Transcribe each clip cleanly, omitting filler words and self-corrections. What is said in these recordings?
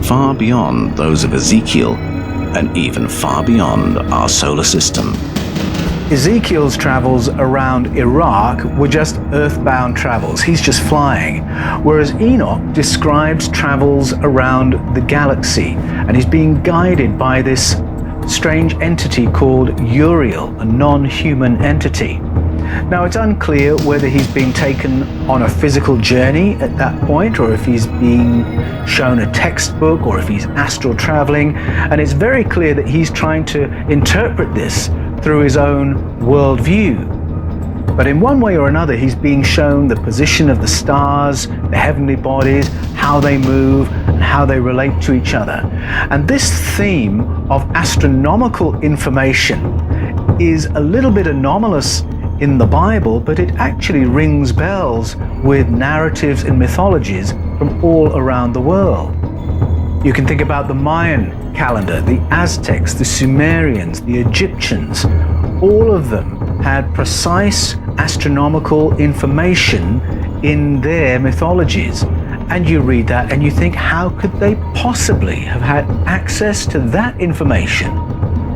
far beyond those of Ezekiel, and even far beyond our solar system. Ezekiel's travels around Iraq were just earthbound travels. He's just flying. Whereas Enoch describes travels around the galaxy, and he's being guided by this strange entity called Uriel, a non-human entity. Now, it's unclear whether he's being taken on a physical journey at that point, or if he's being shown a textbook, or if he's astral traveling. And it's very clear that he's trying to interpret this through his own worldview. But in one way or another, he's being shown the position of the stars, the heavenly bodies, how they move, and how they relate to each other. And this theme of astronomical information is a little bit anomalous in the Bible, but it actually rings bells with narratives and mythologies from all around the world. You can think about the Mayan calendar, the Aztecs, the Sumerians, the Egyptians. All of them had precise astronomical information in their mythologies. And you read that and you think, how could they possibly have had access to that information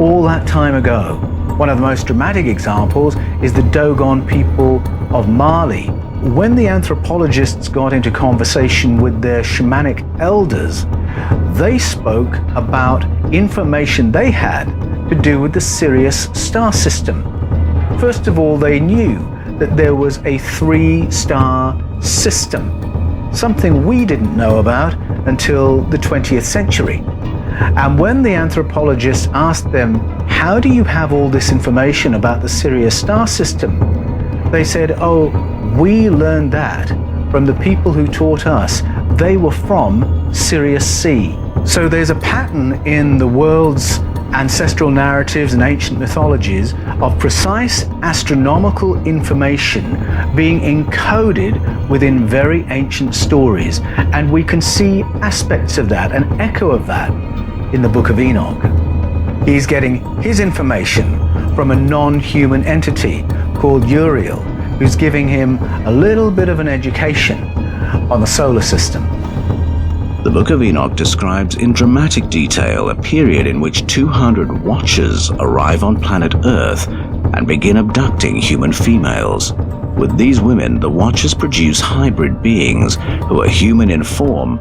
all that time ago? One of the most dramatic examples is the Dogon people of Mali. When the anthropologists got into conversation with their shamanic elders, they spoke about information they had to do with the Sirius star system. First of all, they knew that there was a 3-star system, something we didn't know about until the 20th century. And when the anthropologists asked them, how do you have all this information about the Sirius star system? They said, oh, we learned that from the people who taught us. They were from Sirius C. So there's a pattern in the world's ancestral narratives and ancient mythologies of precise astronomical information being encoded within very ancient stories. And we can see aspects of that, an echo of that, in the Book of Enoch. He's getting his information from a non-human entity called Uriel, who's giving him a little bit of an education on the solar system. The Book of Enoch describes in dramatic detail a period in which 200 watchers arrive on planet Earth and begin abducting human females. With these women, the watchers produce hybrid beings who are human in form,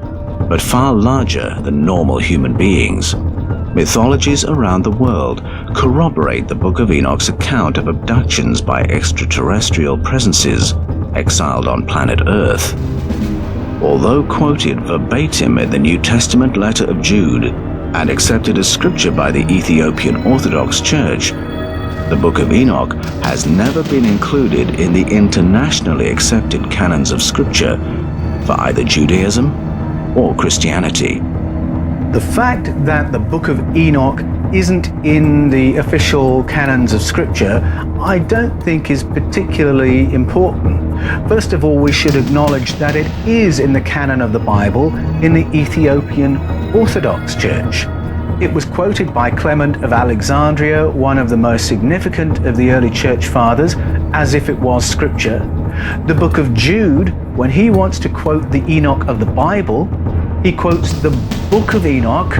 but far larger than normal human beings. Mythologies around the world corroborate the Book of Enoch's account of abductions by extraterrestrial presences exiled on planet Earth. Although quoted verbatim in the New Testament letter of Jude and accepted as scripture by the Ethiopian Orthodox Church, the Book of Enoch has never been included in the internationally accepted canons of scripture for either Judaism or Christianity. The fact that the Book of Enoch isn't in the official canons of Scripture, I don't think is particularly important. First of all, we should acknowledge that it is in the canon of the Bible in the Ethiopian Orthodox Church. It was quoted by Clement of Alexandria, one of the most significant of the early church fathers, as if it was Scripture. The Book of Jude, when he wants to quote the Enoch of the Bible, he quotes the Book of Enoch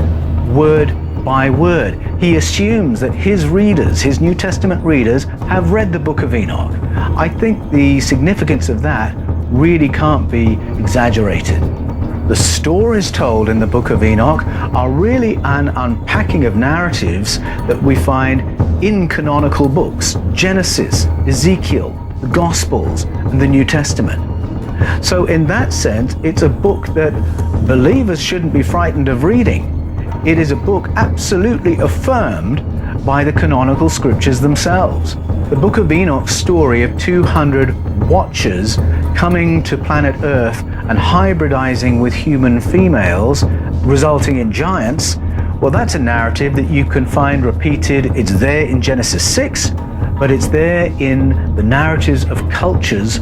word by word. He assumes that his readers, his New Testament readers, have read the Book of Enoch. I think the significance of that really can't be exaggerated. The stories told in the Book of Enoch are really an unpacking of narratives that we find in canonical books: Genesis, Ezekiel, the Gospels, and the New Testament. So in that sense, it's a book that believers shouldn't be frightened of reading. It is a book absolutely affirmed by the canonical scriptures themselves. The Book of Enoch's story of 200 watchers coming to planet Earth and hybridizing with human females, resulting in giants, well, that's a narrative that you can find repeated. It's there in Genesis 6, but it's there in the narratives of cultures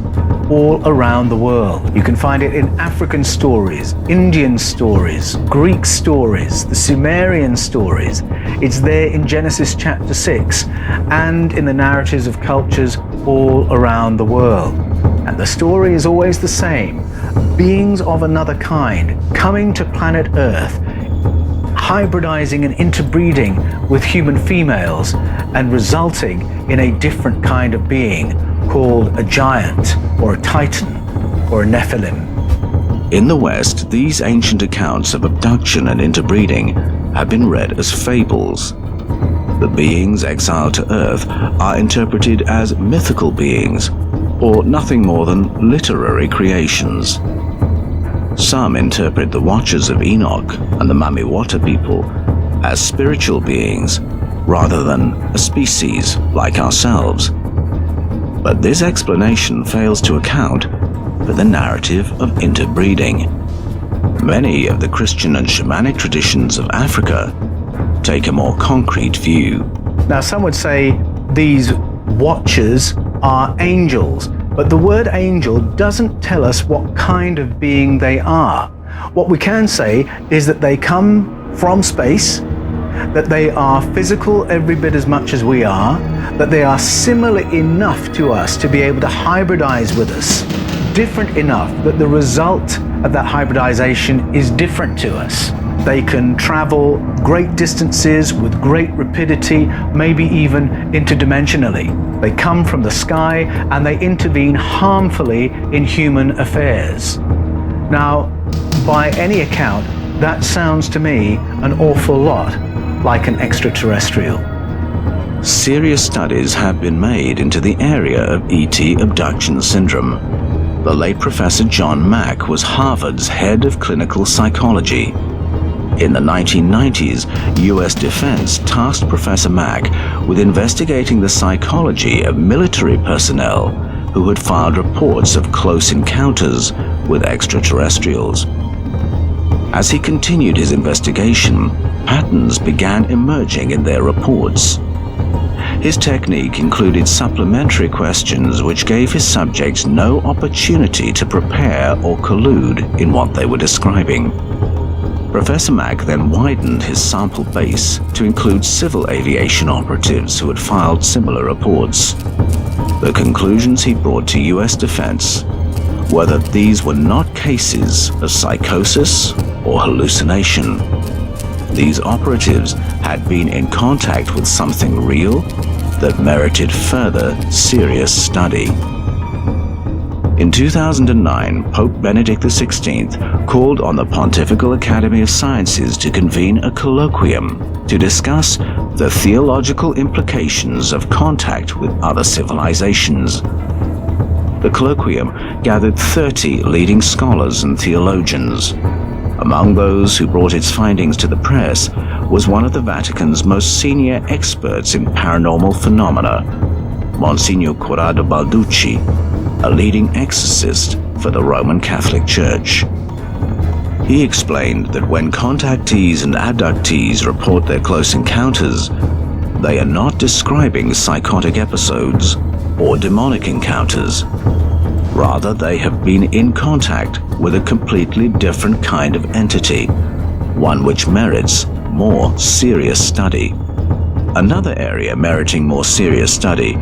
all around the world. You can find it in African stories, Indian stories, Greek stories, the Sumerian stories. It's there in Genesis chapter 6 and in the narratives of cultures all around the world. And the story is always the same. Beings of another kind coming to planet Earth hybridizing and interbreeding with human females and resulting in a different kind of being called a giant or a titan or a Nephilim. In the West, these ancient accounts of abduction and interbreeding have been read as fables. The beings exiled to Earth are interpreted as mythical beings, or nothing more than literary creations. Some interpret the Watchers of Enoch and the Mamiwata people as spiritual beings rather than a species like ourselves. But this explanation fails to account for the narrative of interbreeding. Many of the Christian and shamanic traditions of Africa take a more concrete view. Now, some would say these watchers are angels, but the word angel doesn't tell us what kind of being they are. What we can say is that they come from space, that they are physical every bit as much as we are, that they are similar enough to us to be able to hybridize with us, different enough that the result of that hybridization is different to us. They can travel great distances with great rapidity, maybe even interdimensionally. They come from the sky and they intervene harmfully in human affairs. Now, by any account, that sounds to me an awful lot like an extraterrestrial. Serious studies have been made into the area of ET abduction syndrome. The late Professor John Mack was Harvard's head of clinical psychology. In the 1990s, U.S. Defense tasked Professor Mack with investigating the psychology of military personnel who had filed reports of close encounters with extraterrestrials. As he continued his investigation, patterns began emerging in their reports. His technique included supplementary questions which gave his subjects no opportunity to prepare or collude in what they were describing. Professor Mack then widened his sample base to include civil aviation operatives who had filed similar reports. The conclusions he brought to U.S. Defense were that these were not cases of psychosis or hallucination. These operatives had been in contact with something real that merited further serious study. In 2009, Pope Benedict XVI called on the Pontifical Academy of Sciences to convene a colloquium to discuss the theological implications of contact with other civilizations. The colloquium gathered 30 leading scholars and theologians. Among those who brought its findings to the press was one of the Vatican's most senior experts in paranormal phenomena, Monsignor Corrado Balducci, a leading exorcist for the Roman Catholic Church. He explained that when contactees and abductees report their close encounters, they are not describing psychotic episodes or demonic encounters. Rather, they have been in contact with a completely different kind of entity, one which merits more serious study. Another area meriting more serious study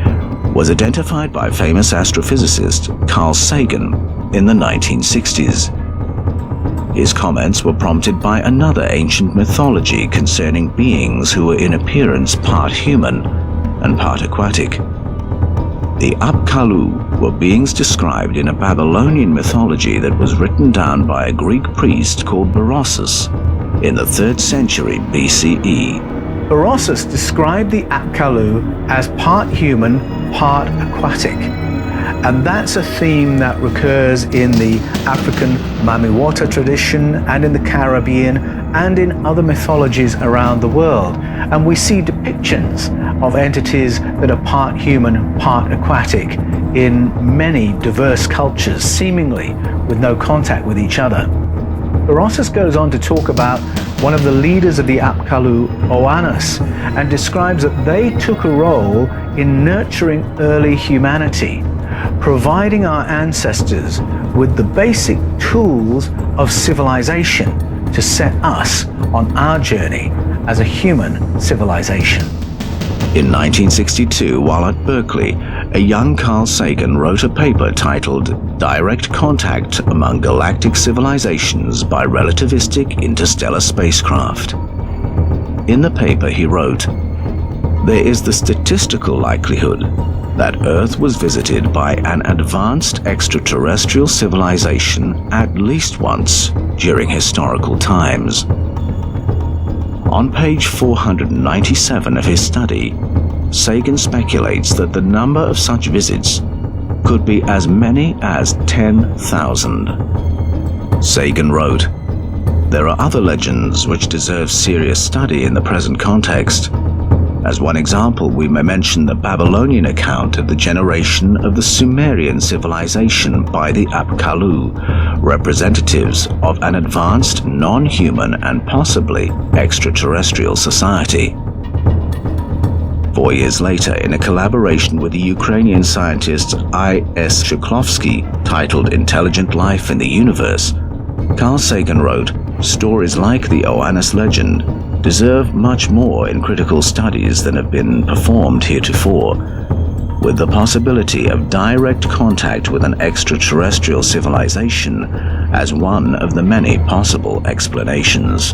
was identified by famous astrophysicist Carl Sagan in the 1960s. His comments were prompted by another ancient mythology concerning beings who were in appearance part human and part aquatic. The Apkallu were beings described in a Babylonian mythology that was written down by a Greek priest called Berossus in the 3rd century BCE. Berossus described the Apkallu as part human, part aquatic. And that's a theme that recurs in the African Mamiwata tradition and in the Caribbean and in other mythologies around the world. And we see depictions of entities that are part human, part aquatic in many diverse cultures, seemingly with no contact with each other. Berossus goes on to talk about one of the leaders of the Apkallu, Oannes, and describes that they took a role in nurturing early humanity, providing our ancestors with the basic tools of civilization to set us on our journey as a human civilization. In 1962, while at Berkeley, a young Carl Sagan wrote a paper titled Direct Contact Among Galactic Civilizations by Relativistic Interstellar Spacecraft. In the paper he wrote, "There is the statistical likelihood that Earth was visited by an advanced extraterrestrial civilization at least once during historical times." On page 497 of his study, Sagan speculates that the number of such visits could be as many as 10,000. Sagan wrote, "There are other legends which deserve serious study in the present context. As one example, we may mention the Babylonian account of the generation of the Sumerian civilization by the Apkallu, representatives of an advanced non-human and possibly extraterrestrial society." 4 years later, in a collaboration with the Ukrainian scientist I.S. Shklovsky titled "Intelligent Life in the Universe," Carl Sagan wrote, "Stories like the Oannes legend deserve much more in critical studies than have been performed heretofore, with the possibility of direct contact with an extraterrestrial civilization as one of the many possible explanations."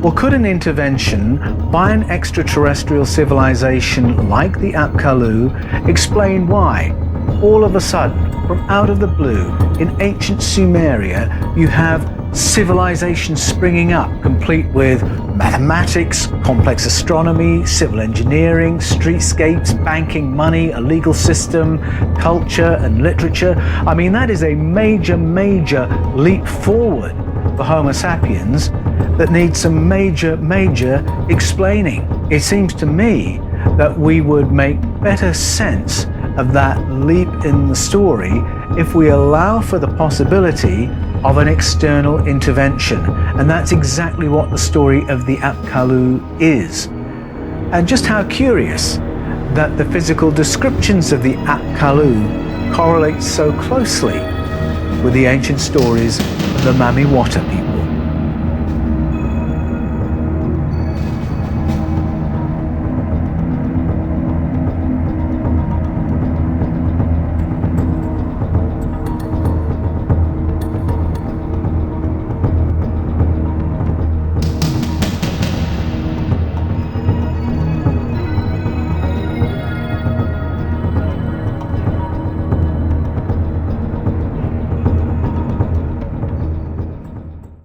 Well, could an intervention by an extraterrestrial civilization like the Apkallu explain why, all of a sudden, from out of the blue, in ancient Sumeria, you have civilization springing up, complete with mathematics, complex astronomy, civil engineering, streetscapes, banking, money, a legal system, culture and literature? I mean, that is a major, major leap forward for Homo sapiens that needs some major explaining. It seems to me that we would make better sense of that leap in the story if we allow for the possibility of an external intervention. And that's exactly what the story of the Apkallu is. And just how curious that the physical descriptions of the Apkallu correlate so closely with the ancient stories of the Mamiwata people.